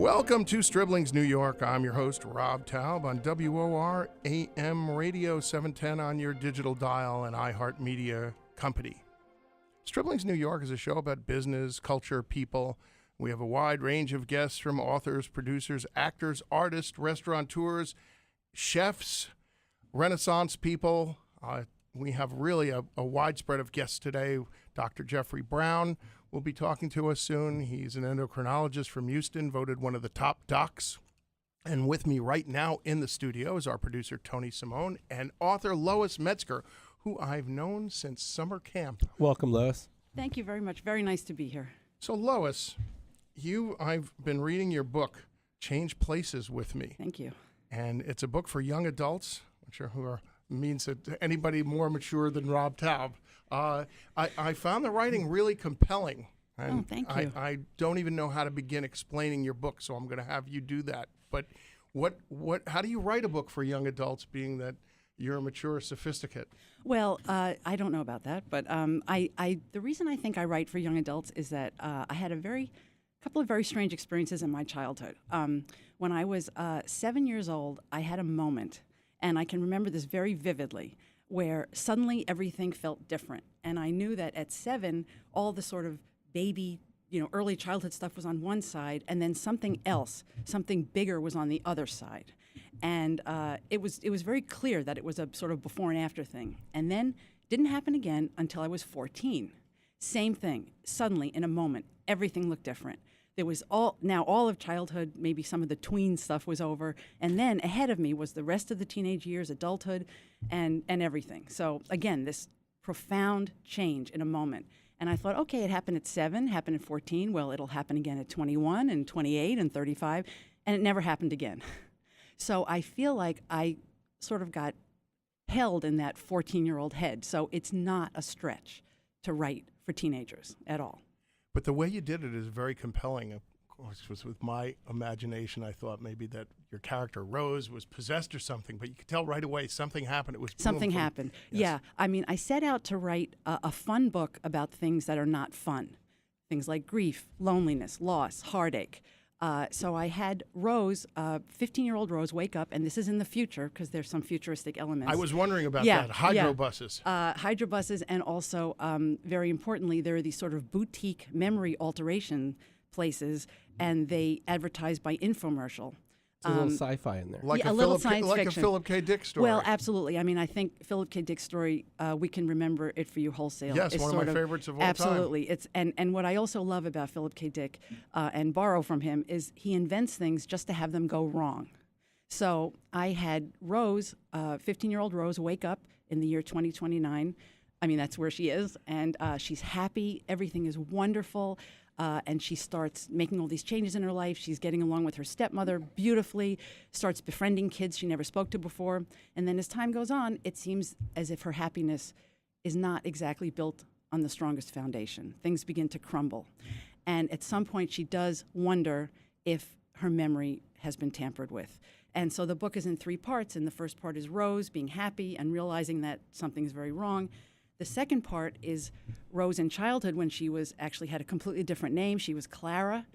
Welcome to Stribling's New York. I'm your host, Rob Taub, on WOR AM Radio 710 on your digital dial and iHeartMedia company. Stribling's New York is a show about business, culture, people. We have a wide range of guests from authors, producers, actors, artists, restaurateurs, chefs, Renaissance people. We have really a widespread of guests today. Dr. Jeffrey Brown will be talking to us soon. He's an endocrinologist from Houston, voted one of the top docs. And with me right now in the studio is our producer, Tony Simone, and author Lois Metzger, who I've known since summer camp. Welcome, Lois. Thank you very much. Very nice to be here. So, Lois, I've been reading your book, Change Places with Me. Thank you. And it's a book for young adults, I'm sure who means that anybody more mature than Rob Taub. I found the writing really compelling. And thank you. I don't even know how to begin explaining your book, so I'm going to have you do that. But how do you write a book for young adults, being that you're a mature sophisticate? Well, I don't know about that, but the reason I think I write for young adults is that I had a couple of very strange experiences in my childhood. When I was 7 years old, I had a moment, and I can remember this very vividly, where suddenly everything felt different. And I knew that at 7, all the sort of baby, early childhood stuff was on one side, and then something else, something bigger was on the other side. And it was very clear that it was a sort of before and after thing. And then didn't happen again until I was 14. Same thing. Suddenly, in a moment, everything looked different. There was all of childhood, maybe some of the tween stuff was over, and then ahead of me was the rest of the teenage years, adulthood, and everything. So again, this profound change in a moment. And I thought, okay, it happened at 7, happened at 14. Well, it'll happen again at 21 and 28 and 35, and it never happened again. So I feel like I sort of got held in that 14-year-old head. So it's not a stretch to write for teenagers at all. But the way you did it is very compelling. Of course, was with my imagination, I thought maybe that your character, Rose, was possessed or something, but you could tell right away something happened. It was something happened. Yes. Yeah. I mean, I set out to write a fun book about things that are not fun, things like grief, loneliness, loss, heartache. So I had Rose, 15-year-old Rose, wake up, and this is in the future because there's some futuristic elements. I was wondering about that. Hydro buses. Hydro buses, and also, very importantly, there are these sort of boutique memory alteration places, and they advertise by infomercial. It's a little sci-fi in there. Like a little science like fiction. a Philip K. Dick story. Well, absolutely. I mean, I think Philip K. Dick's story, We Can Remember It For You Wholesale. Yes, is one of my favorites of all absolutely. Time. And what I also love about Philip K. Dick and borrow from him is he invents things just to have them go wrong. So I had Rose, 15-year-old Rose, wake up in the year 2029. I mean, that's where she is. And she's happy. Everything is wonderful. And she starts making all these changes in her life. She's getting along with her stepmother beautifully, starts befriending kids she never spoke to before. And then as time goes on, it seems as if her happiness is not exactly built on the strongest foundation. Things begin to crumble. And at some point, she does wonder if her memory has been tampered with. And so the book is in 3 parts. And the first part is Rose being happy and realizing that something is very wrong. The second part is Rose in childhood when she actually had a completely different name. She was Clara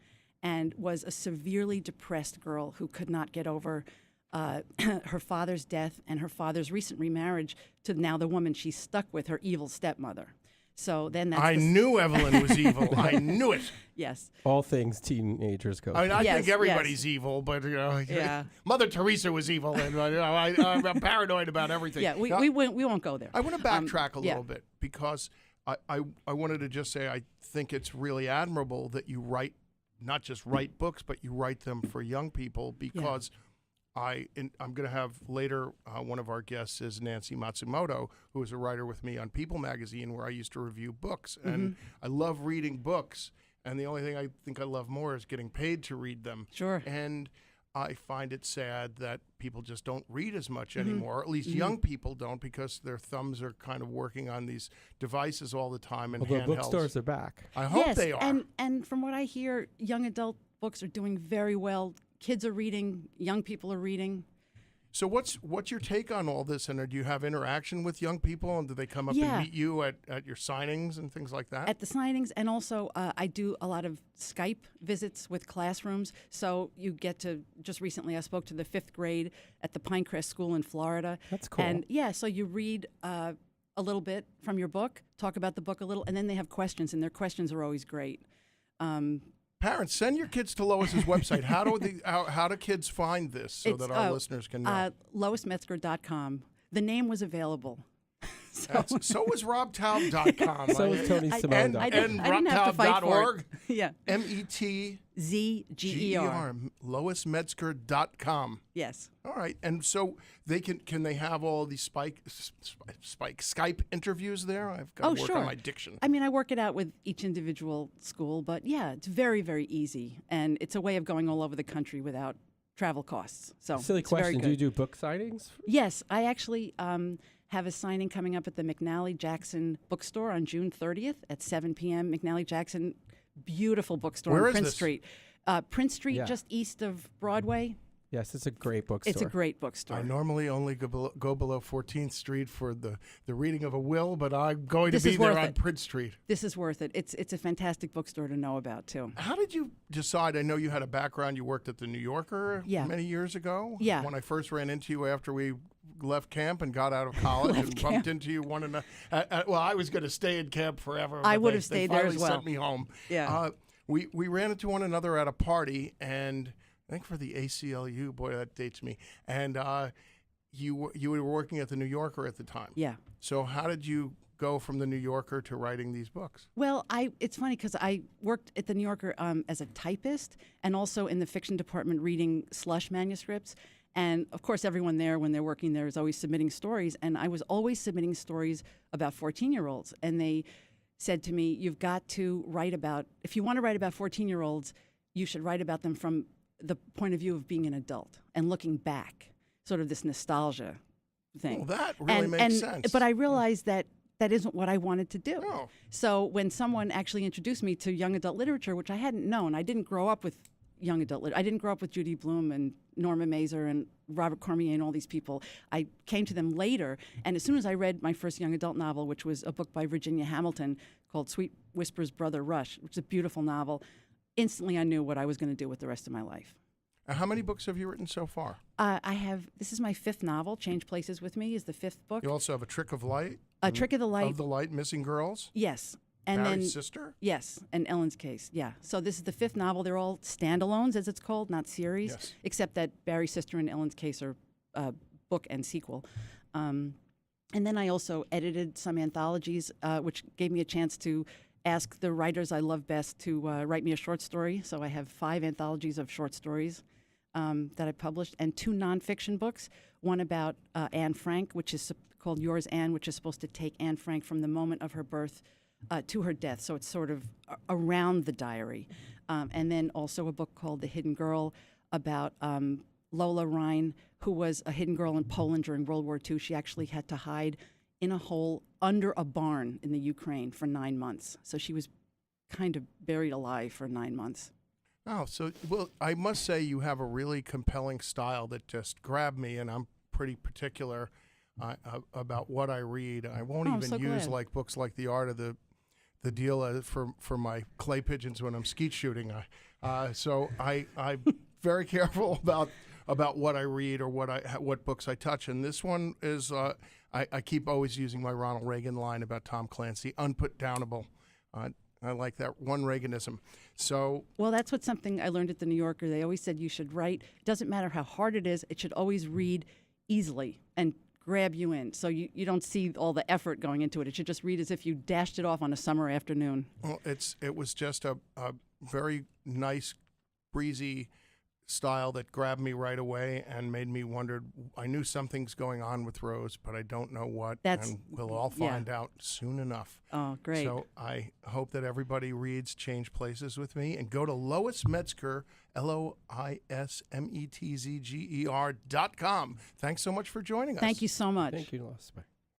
and was a severely depressed girl who could not get over her father's death and her father's recent remarriage to now the woman she's stuck with, her evil stepmother. So then that's I knew Evelyn was evil. I knew it. Yes. All things teenagers go. I mean, I Yes, think everybody's yes. evil, but Yeah. Mother Teresa was evil, and I'm paranoid about everything. Yeah, we won't go there. I want to backtrack a yeah. little bit because I wanted to just say I think it's really admirable that you not just write books, but you write them for young people because I'm going to have later one of our guests is Nancy Matsumoto, who is a writer with me on People magazine, where I used to review books. And I love reading books. And the only thing I think I love more is getting paid to read them. Sure. And I find it sad that people just don't read as much anymore, or at least young people don't, because their thumbs are kind of working on these devices all the time and Although handhelds. bookstores are back. I hope Yes, they are. and from what I hear, young adult books are doing very well. Kids are reading, young people are reading. So what's your take on all this? And do you have interaction with young people? And do they come up Yeah. and meet you at your signings and things like that? At the signings, and also I do a lot of Skype visits with classrooms. So you get to, just recently I spoke to the 5th grade at the Pinecrest School in Florida. That's cool. And so you read a little bit from your book, talk about the book a little, and then they have questions, and their questions are always great. Parents, send your kids to Lois's website. How do kids find this so that our listeners can know? LoisMetzger.com. The name was available. So was RobTaub.com. So is TonySimone.com. And I didn't have to fight for it. RobTaub.org. Yeah. METZGER. LoisMetzger.com. Yes. All right. And so they can they have all these Skype interviews there? I've got to work on my diction. I mean, I work it out with each individual school, but yeah, it's very, very easy. And it's a way of going all over the country without travel costs. So Silly it's very question. good. Do you do book signings? Yes, I actually have a signing coming up at the McNally Jackson bookstore on June 30th at 7 p.m. McNally Jackson, beautiful bookstore Where on is Prince this? Street. Prince Street, Yeah. just east of Broadway. Yes, it's a great bookstore. It's a great bookstore. I normally only go below 14th Street for the reading of a will, but I'm going to be there on Prince Street. This is worth it. It's a fantastic bookstore to know about, too. How did you decide? I know you had a background. You worked at the New Yorker many years ago. Yeah. When I first ran into you after we left camp and got out of college and bumped into you one and well, I was going to stay in camp forever. I but would they have stayed there as well. Sent me home. Yeah. We ran into one another at a party, and I think for the ACLU, boy, that dates me. And you were working at the New Yorker at the time. Yeah. So how did you go from the New Yorker to writing these books? Well, it's funny because I worked at the New Yorker as a typist and also in the fiction department reading slush manuscripts. And of course, everyone there, when they're working there, is always submitting stories. And I was always submitting stories about 14-year-olds. And they said to me, you've got to write about, if you want to write about 14-year-olds, you should write about them from the point of view of being an adult and looking back, sort of this nostalgia thing. Well, that really makes sense. But I realized that isn't what I wanted to do. No. So when someone actually introduced me to young adult literature, which I hadn't known, I didn't grow up with young adult literature. I didn't grow up with Judy Blume and Norma Mazur and Robert Cormier and all these people. I came to them later, and as soon as I read my first young adult novel, which was a book by Virginia Hamilton called Sweet Whisper's Brother Rush, which is a beautiful novel, instantly I knew what I was going to do with the rest of my life. How many books have you written so far? This is my 5th novel. Change Places with Me is the 5th book. You also have A Trick of Light? A Trick of the Light. Of the Light, Missing Girls? Yes. And Barry's sister? Yes, and Ellen's Case, yeah. So this is the 5th novel. They're all standalones, as it's called, not series, except that Barry's Sister and Ellen's Case are book and sequel. And then I also edited some anthologies, which gave me a chance to ask the writers I love best to write me a short story. So I have 5 anthologies of short stories that I published, and 2 nonfiction books, one about Anne Frank, which is called Yours, Anne, which is supposed to take Anne Frank from the moment of her birth to her death, so it's sort of around the diary. And then also a book called The Hidden Girl about Lola Rhine, who was a hidden girl in Poland during World War II. She actually had to hide in a hole under a barn in the Ukraine for 9 months. So she was kind of buried alive for 9 months. Oh, so, well, I must say you have a really compelling style that just grabbed me, and I'm pretty particular about what I read. I won't even use like books like The Art of the Deal for my clay pigeons when I'm skeet shooting. So I'm very careful about what I read or what books I touch. And this one is I keep always using my Ronald Reagan line about Tom Clancy, unputdownable. I like that one Reaganism. So well, that's something I learned at the New Yorker. They always said you should write. It doesn't matter how hard it is. It should always read easily and grab you in, so you don't see all the effort going into it. It should just read as if you dashed it off on a summer afternoon. Well, it was just a very nice, breezy style that grabbed me right away and made me wonder. I knew something's going on with Rose, but I don't know what, and we'll all find out soon enough. Oh, great. So I hope that everybody reads Change Places with me, and go to Lois Metzger, LoisMetzger.com. Thanks so much for joining us. Thank you so much. Thank you, Lois. Bye.